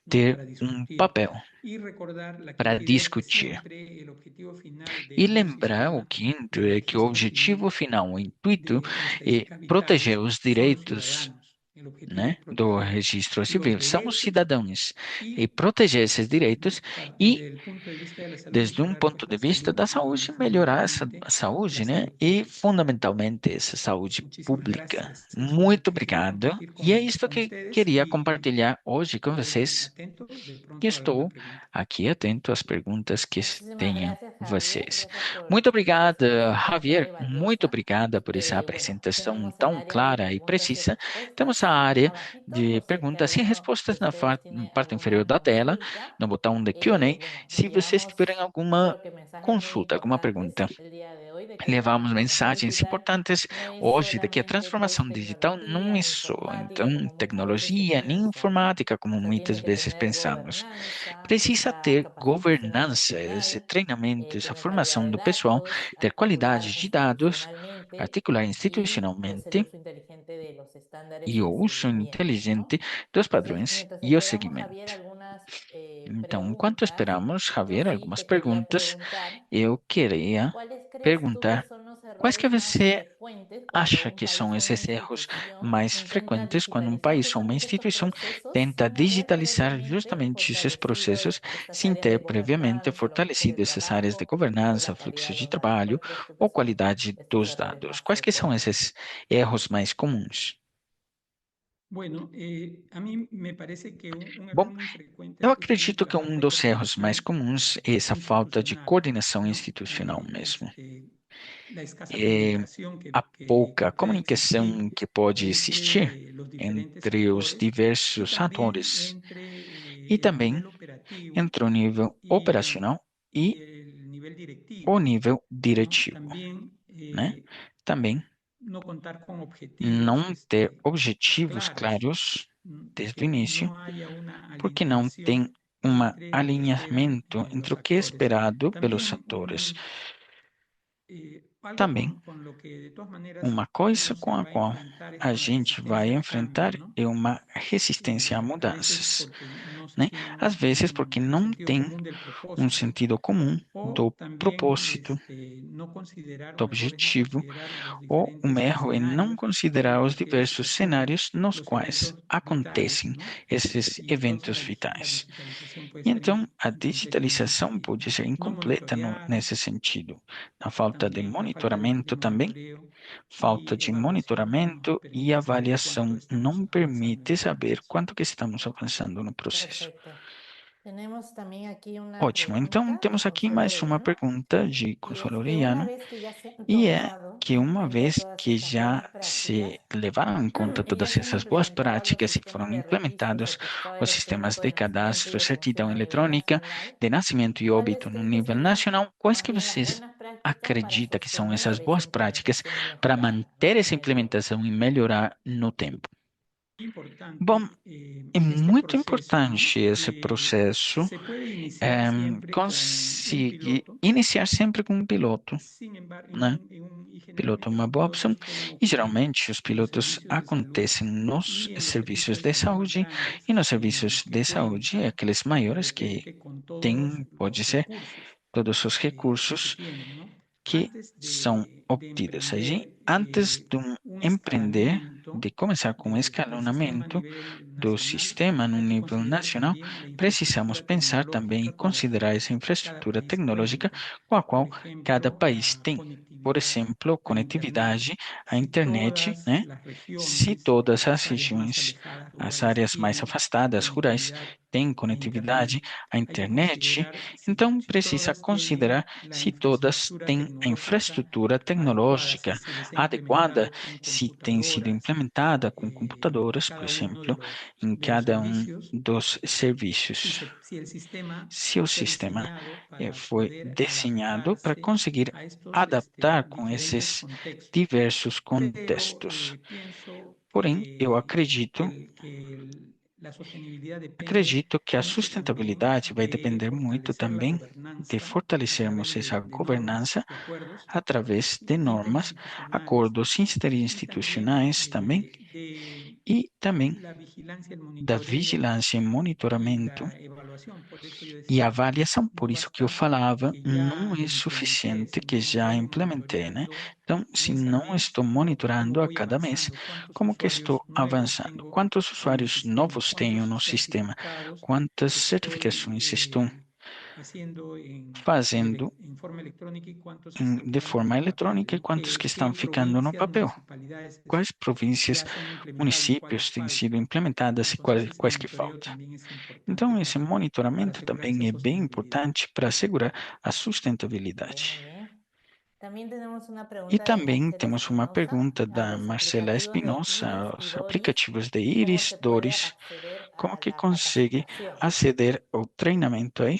¿no? ter Para um discutir. papel Y recordar, la para quinta idea es que discutir. siempre el objetivo final de E un lembrar o sistema quinto de é que o registro objetivo civil final, o intuito, de é estadísticas proteger vitales os son los direitos, ciudadanos. El objetivo es né, do proteger registro los civil. São os derechos cidadãos. E y proteger esses direitos e, desde el punto de vista de la salud, desde um mejorar ponto pues de la vista salud da y saúde, melhorar essa fundamentalmente a la saúde, né, salud e pública. fundamentalmente essa saúde Muchísimas pública. gracias. Eso es lo Muito que quería obrigado. compartir E é isto con que ustedes queria y compartilhar hoje com estoy vocês. atento de E pronto a alguna estou pregunta. aqui atento às perguntas que Muchísimas tenham gracias, Javier. vocês. Gracias Muito por esa obrigada, presentación Javier. y Muito valiosa. obrigada por essa Bueno, apresentação tenemos el tão área de clara e preguntas y precisa. respuestas Temos a área abajito, de por si es que perguntas e alguno de respostas na ustedes tiene parte inferior alguna da tela, consulta. no botão de Q&A. Bueno, Se vocês tiverem llevamos, alguma creo que mensajes muy consulta, alguma pergunta, importantes el día de hoy de que la levamos transformación mensagens digital importantes no es hoje de que a solamente pues transformação digital não tecnología é ni só, informática, então, como muchas veces se tecnologia nem piensa, ¿no? informática, como O sea, muitas tiene que vezes tener pensamos. gobernanza, Precisa esa ter capacitación governança, esse institucional, treinamento, essa tener calidad formação de do pessoal, datos, ter qualidade articular de dados, institucionalmente articular y pues el institucionalmente uso inteligente de los estándares e y o el uso seguimiento, ¿no? inteligente dos Entonces, padrões mientras e o esperamos, Javier, segmento. algunas Então, enquanto preguntas, esperamos, yo Javier, sí algumas te quería perguntas, preguntar, eu queria ¿cuáles crees tú que perguntar son los quais que errores más você frecuentes cuando acha un que país são o una esses erros institución mais intenta frequentes quando um digitalizar país ou uma justamente estos instituição procesos tenta sin haber digitalizar previamente justamente esses fortalecido processos estas sem áreas de ter previamente gobernanza, a lo mejor de fortalecido essas áreas de trabajo o governança, la fluxo calidad de de los datos? trabalho ¿Cuáles crees tú que ou son qualidade estos dos errores dados? más Quais que são frecuentes? esses erros mais comuns? Bueno, a mí me parece que un error Bom, muy frecuente eu es justamente acredito la que um falta de dos erros mais coordinación comuns é essa falta de institucional, coordenação ¿no? institucional mesmo. La escasa É comunicación a que pouca puede comunicação existir que pode existir entre los diferentes entre os actores y diversos también atores e entre el também nivel operativo entre o nível operacional y e el nivel o directivo, nível ¿no? diretivo, También né? Também no contar con objetivos não ter objetivos claros, claros desde o que início, no haya una porque não tem alineación um entre lo que esperan alinhamento entre los o que é actores. esperado pelos También atores. Também, uma coisa com a qual a gente vai enfrentar é uma resistência a mudanças, né? Às vezes porque não tem um sentido comum do propósito, do objetivo, ou um erro em não considerar os diversos cenários nos quais acontecem esses eventos vitais. E então, a digitalização pode ser incompleta nesse sentido. A falta de monitoramento também, falta de monitoramento e avaliação não permite saber quanto que estamos avançando no processo. Perfecto. Tenemos también aquí una Ótimo, então pregunta de temos aqui Consuelo mais uma Orellano, pergunta de y Consuelo es que una Orellano, vez que ya se han e é tomado que en uma cuenta vez todas que estas buenas já prácticas se levaram em conta y ya todas se han essas boas implementado los práticas e sistemas foram de registro implementados certificado os sistemas electrónico de de nacimiento y cadastro, certidão defunción a nivel eletrônica, nacional, de nascimento e ¿cuáles óbito no creen que nível serían nacional, quais más que bien las vocês buenas prácticas para acreditam que são essas sostener esa boas práticas implementación y para mejorarla manter essa en el tiempo? implementação e melhorar no tempo? Bom, Importante é este muito proceso, ¿no? importante esse processo. Se puede iniciar siempre con un Conseguir piloto, iniciar sempre com um piloto, sin embargo, né? y Piloto é uma generalmente los boa opção. pilotos pueden E ocurrir geralmente os en los pilotos servicios de salud acontecem nos y en los serviços servicios de ya más saúde grandes, e nos en serviços los que de saúde, cuentan aqueles de maiores que repente con todos têm, pode los ser, recursos todos os que se recursos tienen, ¿no? que Antes são de obtidos. Aí, emprender antes de um un empreender, escalamiento de começar com um del sistema a escalonamento nivel do nacional, sistema no hay que nível considerar nacional, también la precisamos infraestructura pensar também e tecnológica con la considerar que essa cada infraestrutura país tecnológica cuenta. com a Por qual cada ejemplo, país la tem. Por conectividad exemplo, a Internet. conectividade à Si internet, todas né? las Se regiones, todas as las áreas más regiões, alejadas as rurales áreas mais tienen afastadas, rurais, conectividad têm a conectividade Internet, à hay que internet, considerar então si precisa todas considerar tienen la se todas infraestructura têm a tecnológica infraestrutura adecuada, si tecnológica se les ha adequada, implementado con se tem sido computadoras implementada com en computadores, por cada uno de exemplo, em los cada um servicios, dos serviços. si el sistema Se o fue sistema diseñado para foi poder desenhado para adaptarse conseguir a estos adaptar com diferentes esses contextos. diversos Pero contextos. pienso Porém, eu la sostenibilidad depende acredito que a mucho también sustentabilidade vai de depender muito fortalecer la também de gobernanza a fortalecermos través essa de normas governança y acuerdos através de normas, interinstitucionales acordos y también interinstitucionais também de e também la vigilancia, el da monitoreo vigilância e y monitoramento la evaluación. Por eso yo e decía, avaliação. no Por isso que eu basta falava, que não ya é implementé, suficiente que sino já voy implementei, né? monitoreando Então, se mes a não mes estou cómo monitorando a voy cada mês, avanzando, cuántos como que estou usuarios nuevos avançando? tengo Quantos en el usuários sistema, novos tenho cuántos no sistema? certificados Quantas estoy certificações estou haciendo fazendo en forma electrónica y cuántos de están forma en papel, eletrônica e ¿no? quantos que estão ¿Qué ficando no provincias, papel? municipalidades Quais províncias, ya se han implementado y cuáles municípios têm sido faltan? implementadas e Entonces ese quais que monitoreo faltam? también es importante Então, esse para monitoramento asegurar esa também é bem sostenibilidad. importante para assegurar a Ok, muy sustentabilidade. bien. También tenemos una E pregunta de também Marcela temos uma Espinosa pergunta a da los Marcela aplicativos de Espinosa Iris y aos Doris. aplicativos de ¿Cómo Iris, se puede Doris, acceder como a que la consegue capacitación? aceder ao treinamento aí?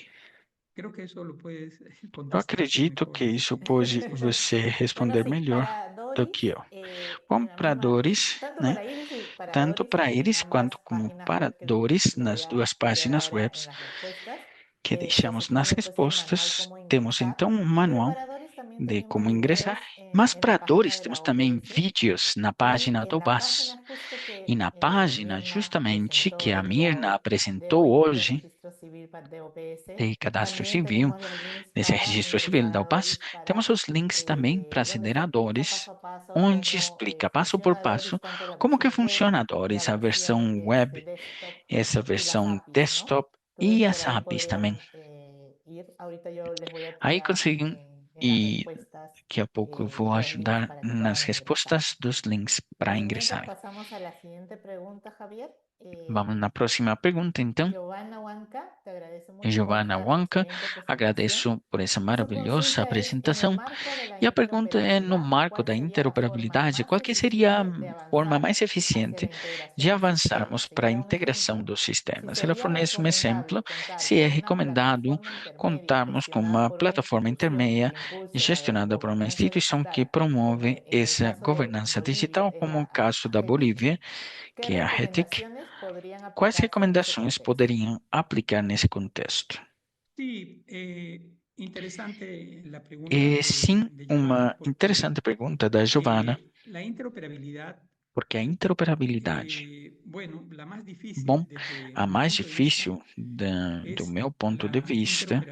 Creo que eso lo puedes Eu contestar tú acredito mejor. que isso pode você Bueno, responder sí, melhor para do Doris, que eu. en la misma, Compradores, tanto né? para Iris y para Tanto Doris para en eles ambas quanto como páginas para web que Dores les voy nas a duas enviar páginas ahora web en las respuestas, que se deixamos nas tiene pues el manual respostas. cómo Temos ingresar, então um pero manual para Doris también de tenemos como ingressar, videos mas en la para página Dores de temos la também OBS vídeos na y página en do la BAS. página justo E que na página, Mirna justamente, que presentó a el día Mirna de apresentou hoy de hoje, registro civil de OBS, de cadastro también civil, tenemos los links desse para registro civil ingresar da a UPAS, Doris, temos para os links também para donde aceder se a explica Dores, paso a paso onde cómo explica passo por funciona passo Doris, tanto la como que versión web, funciona a la Dores, a versión versão web, desktop essa y las versão APIs, ¿no? desktop Entonces e por as ahí APIs também. podrían ir. Ahorita yo les voy a Aí tirar conseguem, en las e respuestas daqui a pouco eu vou los links ajudar para que nas puedan ingresar. respostas dos links para Mientras ingressarem. pasamos a la siguiente pregunta, Javier. Vamos na próxima pergunta, então. Giovanna Huanca, te agradece mucho por Giovanna esta Wanka, excelente presentación. agradeço por essa Y su maravilhosa consulta es, en el apresentação. marco de la E a pergunta é, no interoperabilidad, marco ¿cuál da sería la forma interoperabilidade, más qual que seria a eficiente de forma avanzar mais hacia la eficiente de integración de avançarmos sistemas? para a Señala un integração ejemplo. dos Si sistemas? Ela sería fornece um exemplo, recomendable contar se é con una recomendado plataforma intermedia contarmos com gestionada uma por una plataforma institución que intermeia impulse la gestionada por uma gobernanza instituição que digital, como promove en el essa caso de governança Bolivia digital, es como la o caso da AGETIC. Bolívia, ¿Qué que é a RETIC. recomendaciones podrían Quais aplicarse en ese recomendações contexto? poderiam aplicar nesse contexto? Sí, interesante la pregunta Sim, de uma Giovanna, porque interessante pergunta da Giovana, la interoperabilidad, porque a interoperabilidade, bueno, la más bom, difícil desde a mi mais punto de vista difícil do es meu ponto de la vista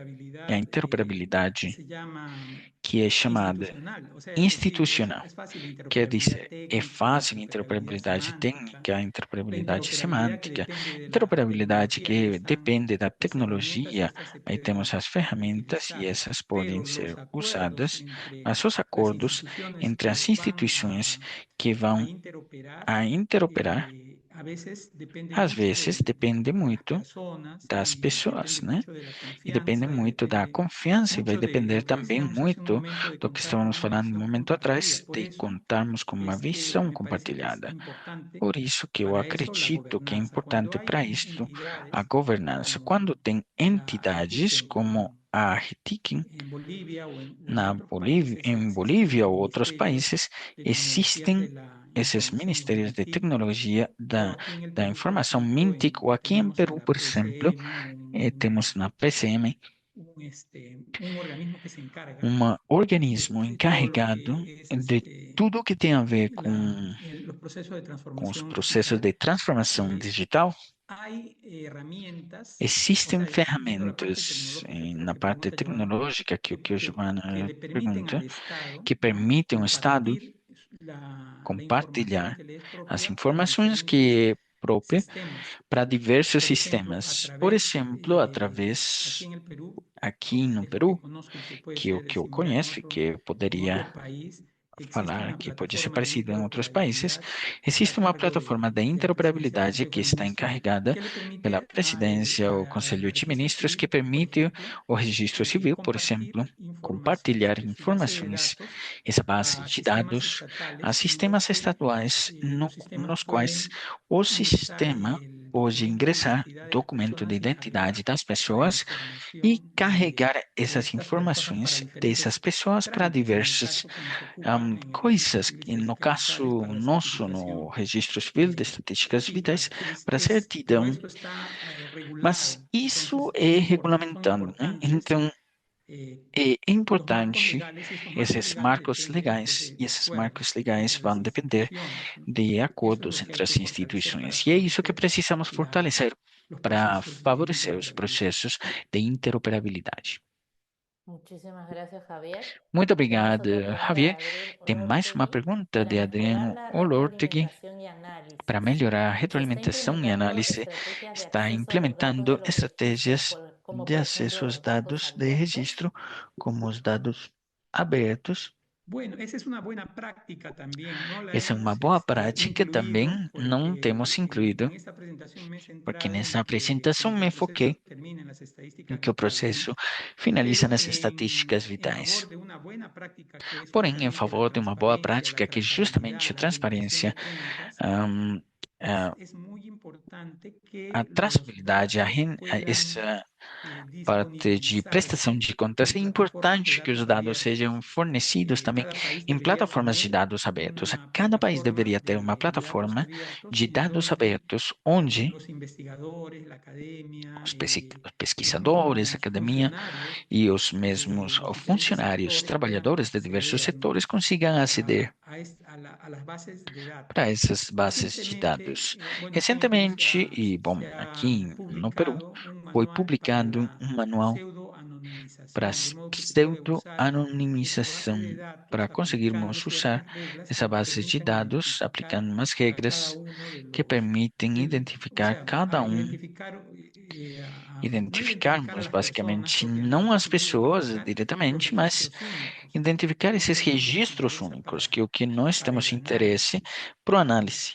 é a interoperabilidad que interoperabilidade se llama que é chamada institucional. O sea, es decir, institucional. es fácil la Quer interoperabilidad dizer, é técnica, la fácil a interoperabilidad interoperabilidade semántica, técnica, a la interoperabilidade interoperabilidad que semântica, depende de la interoperabilidade tecnología. Ahí que están depende da las herramientas y tecnologia, estas se aí temos pueden as ferramentas e utilizar. essas podem Pero ser los acuerdos usadas, entre mas os las acordos instituciones entre que as van instituições que a vão interoperar, a interoperar, a veces depende às mucho vezes depende de las muito personas das y pessoas, depende né? mucho de la E depende confianza y muito da depende confiança e vai mucho de depender lo que também decíamos hace un muito momento de do que contar con estávamos una falando no visión momento compartida. atrás, Por de eso contarmos com uma es que visão me parece que es compartilhada. importante Por isso que eu para eso la acredito que é gobernanza. Cuando importante hay para isto a entidades governança. Quando como tem la entidades Retiken como a Retiken en Bolivia o en na otros Bolívia, países em existen Bolívia los ou outros ministerios países, de tecnologías existem de la esses información, ministérios de MINTIC, tecnologia o aquí en el da Perú, por informação, ejemplo, MINTIC, ou aqui em tenemos en Peru, la por exemplo, PCM temos na PCM un organismo que se encarga um organismo de todo lo encarregado que es de tudo que tem a ver los procesos de com os transformación processos digital. de transformação digital. Hay herramientas, o Existem sea, viendo la parte ferramentas tecnológica, creo na que parte pregunta Giovanna, tecnológica que o que Giovana le permiten al pergunta, Estado que permitem ao Estado compartir la información compartilhar que le es as propia para informações diferentes que é própria sistemas. para diversos Por ejemplo, sistemas. Por exemplo, aquí através en el Perú, aqui no es lo que Peru, conozco y que puede que ser eu similar conheço e que eu en otro poderia país, existe falar una que pode ser plataforma de parecido em outros países, interoperabilidad que está a existe uma cargo plataforma de de la Presidencia del interoperabilidade Consejo que de está Ministros encarregada que le pela permite presidência ou Conselho al de registro Ministros que civil, por permite ejemplo, o registro civil, por exemplo, compartir información compartilhar de su base de informações, datos essa base a de sistemas dados, a estatales en los sistemas que estaduais los sistemas nos quais pueden o ingresar sistema el pode documento de ingressar identidad de las documento de personas y identidade cargar das la pessoas e información carregar de essas estas personas para informações dessas diferentes pessoas para trámites, en el diversas caso que nos ocupa en el registro coisas, civil que no caso certificados para la nosso, no certificación registro civil de estatísticas vitais, cívica. para Pero certidão, esto está mas regulado, isso entonces é son regulamentado, né? importantes. Então, eh, é los marcos importante legales y estos marcos esses legales marcos dependen después legais, e de esses acuerdos marcos legais entre las vão depender instituciones, ¿no? de Eso es acordos lo que entre hay as que fortalecer para instituições. E é isso que favorecer precisamos fortalecer los para procesos de favorecer os interoperabilidad. processos de interoperabilidade. Muchísimas gracias, Javier. Muito Tenemos obrigado, otra pregunta de Javier. Adriel Tem mais uma Ortegui. pergunta Para de mejorar Adriano la Olortegui. retroalimentación y Para análisis, melhorar a se está retroalimentação e implementando análise, estrategias de está acceso a los datos de implementando los registros, estratégias como de por ejemplo acesso aos los datos dados de abiertos. registro, como os dados abertos. Bueno, esa es una buena práctica también, no la Essa é uma hemos boa prática incluido também, não temos porque incluído, en esta presentación me he porque centrado nessa en que apresentação cuando me el proceso foquei termine en las em estadísticas que o vitales, ¿no? processo finaliza Pero nas estatísticas en favor vitais. de una buena práctica que es Porém, em justamente la favor de uma boa transparencia, la prática, que é trazabilidad, justamente a la rendición transparência, de cuentas, ahm, a, es muy importante a que los traçabilidade, datos puedan essa parte de prestação disponibilizarse de contas, é en plataformas de importante que os datos dados abiertos. sejam fornecidos também Cada país em debería plataformas de tener dados abertos. una Cada país plataforma deveria ter uma de datos plataforma abiertos de en dados donde abertos, onde los investigadores, la academia, os los propios pesquisadores, a mismos academia funcionarios e os de mesmos los diferentes funcionários, sectores puedan trabalhadores de diversos acceder, ¿no? setores consigam aceder a las bases de para datos. essas bases de Recientemente, dados. bueno, aquí en el Perú Recentemente, e bom, se ha aqui no Peru, publicado un foi manual para publicado la um manual para pseudo-anonimización, de modo que se puede usar esa base de pseudo-anonimização, para datos aplicando conseguirmos usar ciertas reglas essa que base de permitan dados identificar aplicando umas a cada regras uno que permitem o identificar sea, cada a um, identificar, no identificar a identificarmos las personas basicamente não propiamente, as sino pessoas identificar los diretamente, mas registros únicos. identificar Eso esses es lo que nos registros interesa únicos, que é o que nós para temos el interesse análisis. para o análise,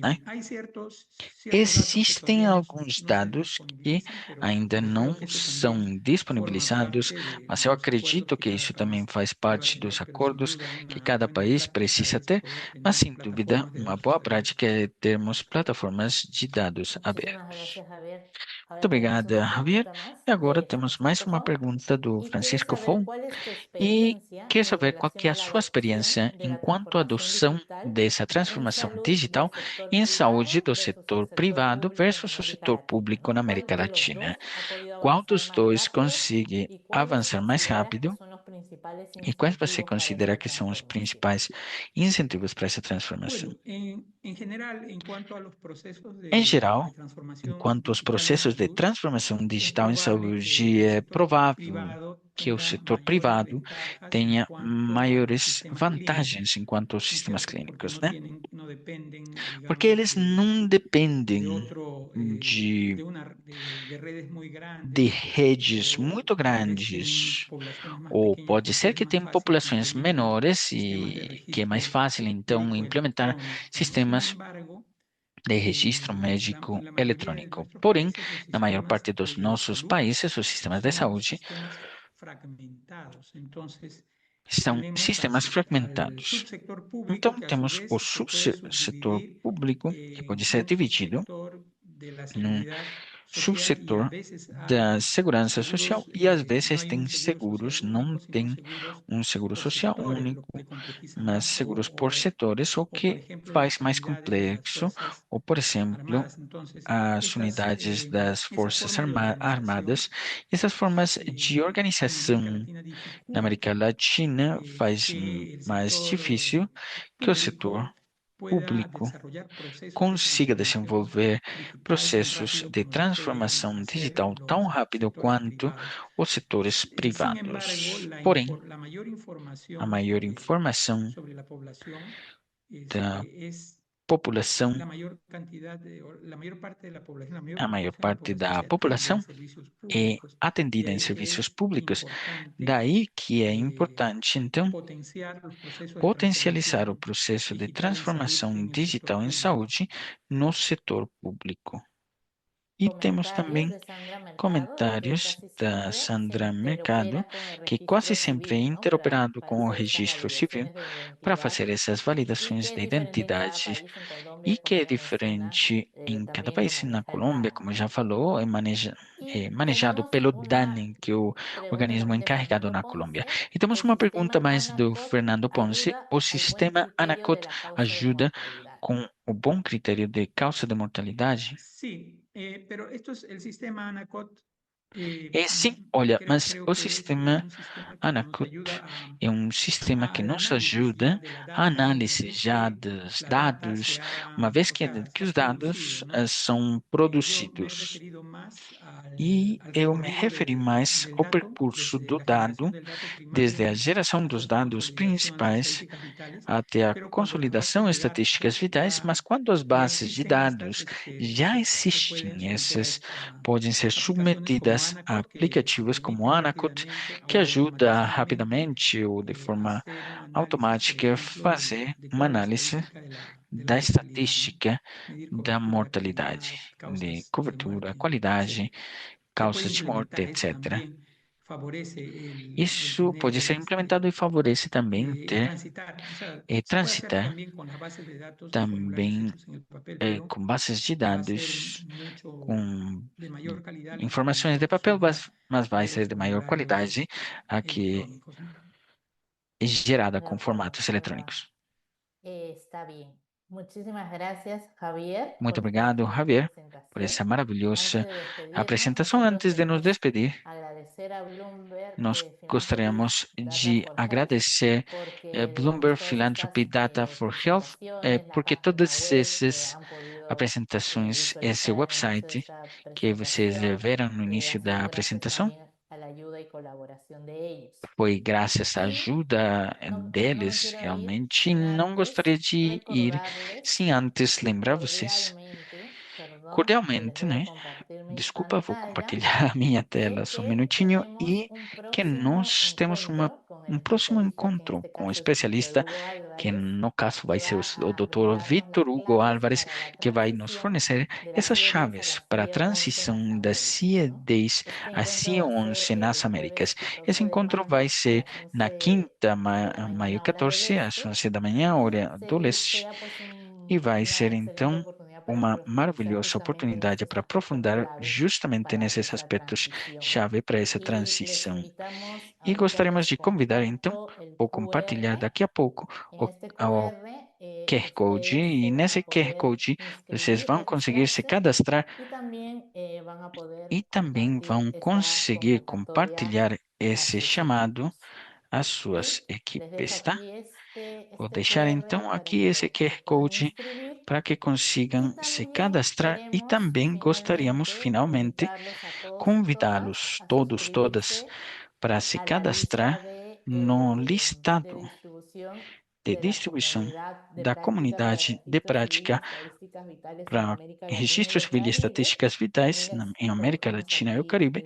né? Hay ciertos datos que Existem todavía alguns no se dados que disponibilizan, ainda pero creo não que eso también são forma disponibilizados, parte mas de eu los acuerdos acredito que que cada isso também país faz deba parte dos tener, pero sin acordos duda que una cada buena país práctica precisa es ter, poder mas tener sem dúvida, plataformas de uma datos boa abiertos. prática é termos plataformas de dados Muchísimas abertos. gracias, Javier. Muito Ahora tenemos obrigada, una Javier. pregunta más E agora de temos mais Francisco uma Fon pergunta do y quiere Francisco saber Fon cuál es tu e experiencia quer en saber qual que é relación a a la sua adopción experiência de la enquanto a transformación adoção digital dessa en transformação salud digital del sector em saúde privado do versus el setor sector privado público en versus o América setor Latina, público na ¿no? América ¿Cuál de los Latina. dos ha podido Qual avanzar dos más dois rápido consegue y cuáles avançar mais considera que rápido son los principales e quais você incentivos para considera esta que são os transformación? principais incentivos para essa transformação? Bueno, en general, en cuanto a los procesos Em geral, de transformación enquanto aos digital en processos de salud, transformação es digital em probable saúde, que el é sector provável privado que o tenga setor mayores privado ventajas en tenha cuanto a los maiores sistemas clínicos, vantagens enquanto aos ¿no es sistemas cierto? Porque clínicos, no né? tienen, no dependen, Porque digamos, eles não de dependem otro, de, de redes muy de grandes redes o muito tal vez tienen grandes, poblaciones más ou pequeñas pode con ser quienes es que más tenham fácil populações conseguir los menores sistemas de e que é mais registro fácil então médico implementar electrónico. Sin sistemas embargo, de registro médico en la mayoría de eletrônico. nuestros Porém, países los na maior sistemas parte dos de nossos salud países, os sistemas de son saúde sistemas fragmentados. Entonces, são tenemos sistemas al fragmentados. subsector público Então, que a su temos o vez se puede subsetor subdividir público, que pode en ser otro dividido sector de la num seguridad social y a subsetor veces hay da segurança social seguros, e às no vezes hay tem un seguro social seguros, não único, sino tem seguros um seguro por social sectores, lo único, que complejiza mas más, seguros por setores, o por que ejemplo las faz mais unidades de las complexo, Fuerzas ou, por exemplo, Armadas. Entonces, as unidades das esa Forças forma de Armadas. organización Essas formas de en América organização Latina na América dificulta Latina faz que el mais sector difícil que o setor público pueda público desarrollar procesos de consiga transformación desenvolver digital tan processos rápido de como lo pueden transformação hacer digital tão los rápido sectores quanto privados. os setores Sin embargo, privados. Porém, la mayor a información maior informação sobre la población da es população, la mayor cantidad o la mayor parte de la población, la mayor a maior proporción de la parte población da se atiende en população servicios é públicos. De atendida em ahí que serviços es públicos. importante Daí que é importante, então, potenciar los procesos de potencializar o transformación processo de digital en salud transformação en el sector digital em público. saúde no setor público. E temos Comentarios também de Sandra Mercado, que comentários casi da siempre se Sandra Mercado, interopera con el que quase registro sempre é civil, ¿no? interoperado Para com o hacer estas registro civil validaciones de para identidad fazer essas y validações que es de diferente en cada identidade país. En e Colombia, que como é ya menciona, diferente em cada también lo país. Na maneja el Colômbia, DANE. como já falou, é Y manejado tenemos pelo una DANE, que é o pregunta organismo también de encarregado Fernando na Colômbia. Ponce. E temos ¿El uma pergunta sistema mais do ANACOT Fernando Ponce. ayuda O al buen sistema criterio de ANACOT la causa de ajuda mortalidad? com o bom critério de causa de mortalidade? Sí, pero esto es el sistema ANACOT. Sim, olha, mas Creo o que es sistema un sistema que nos ANACOT ayuda é um sistema que al nos análisis ya ajuda de la a data una análise vez já que dos la data dados, se ha, uma vez o sea, que se ha os dados producido, ¿no? são Yo me he produzidos. referido más E al eu me recorrido referi mais del ao dato, percurso desde do la generación dado, del dato desde a primario geração dos hasta la dados consolidación de principais estadísticas vitales, até a pero cuando las bases consolidação de estatísticas datos vitais, mas quando as ya bases de existen, dados já se pueden existem, someter essas podem ser aplicaciones como submetidas a Anacott que aplicativos como permiten Anacott, rápidamente que o ajuda automatizadamente rapidamente ou de forma hacer un análisis, por automática ejemplo, fazer de uma toda la análise estadística de la da mortalidad, ¿no? estatística Medir da cobertura, mortalidade, calidad, de causas de cobertura, muerte, qualidade, etcétera. Se puede causas de morte, implementar eso etc. también, favorece el Isso pode ser tener, implementado e favorece também el ter transitar. O sea, se puede hacer transitar también con las bases de datos y formularios também hechos en el papel, pero com bases de va a ser dados mucho com de mayor calidad la informações de información papel, surja mas vai de los ser de maior formularios qualidade a que electrónicos, ¿no? é gerada com De acuerdo, formatos Sandra. eletrônicos. Está bien. Muchísimas gracias, Javier, Muito por esta obrigado, excelente Javier, por presentación. essa Antes maravilhosa de despedirnos, apresentação. nosotros Antes de nos queremos despedir, agradecer a Bloomberg nós Philanthropies gostaríamos Data de for Health, agradecer porque, Bloomberg digamos, todas Philanthropy estas Data for Health, presentaciones, la porque página todas web que essas han podido apresentações, esse visualizar en el inicio de website esta que vocês presentación, viram no ha início da sido gracias apresentação, también a la ayuda y colaboración de ellos. foi graças à Y ajuda no me deles, quiero ir realmente. sin Não antes gostaria de ir recordarles sem antes lembrar vocês cordialmente, perdón, que les cordialmente, voy a né? compartir mi Desculpa, vou pantalla, compartilhar a minha de tela só um que minutinho tenemos e un que próximo nós temos encuentro con el um próximo especialista, que en encontro este com o caso es el Víctor especialista, Hugo que Álvarez, no caso vai que ser va o a Dr. brindarnos las Vítor Hugo claves Álvares, para la que vai nos transición fornecer de la essas CIE 10 a chaves la para a CIE 11 en las transição da Américas, CIE ¿no? 10 Este à encuentro CIE va a ser 11 el nas jueves Américas. 14 Esse de encontro vai mayo a ser las na 11 quinta, de la maio mañana hora del 14, às este, 11 da manhã, y hora do leste, sea pues e vai una ser excelente então oportunidad uma maravilhosa oportunidade para aprofundar justamente nesses aspectos chave para essa transição. E gostaríamos de convidar, então, ou compartilhar daqui a pouco o QR Code, e nesse QR Code vocês vão conseguir se cadastrar e também vão conseguir compartilhar esse chamado às suas equipes, tá? Vou deixar então aqui esse QR Code para que consigam se cadastrar e também gostaríamos finalmente convidá-los, todos, todas, para se cadastrar no listado de distribuição da comunidade de prática para registro civil e estatísticas vitais em América Latina e o Caribe,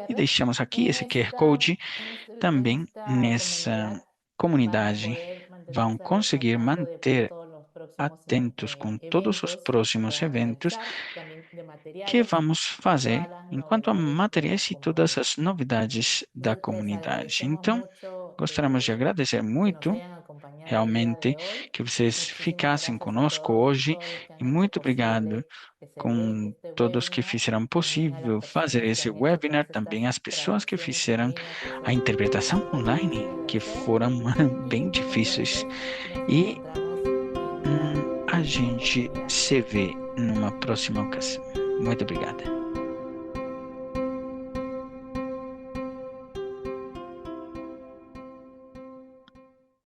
e deixamos aqui esse QR Code também nessa comunidade. Vão conseguir manter atentos com todos os próximos eventos que vamos fazer enquanto a materiais e todas as novidades da comunidade. Então, gostaríamos de agradecer muito realmente que vocês ficassem conosco hoje e muito obrigado com todos que fizeram possível fazer esse webinar, também as pessoas que fizeram a interpretação online, que foram bem difíceis. E a gente se vê numa próxima ocasião. Muito obrigada.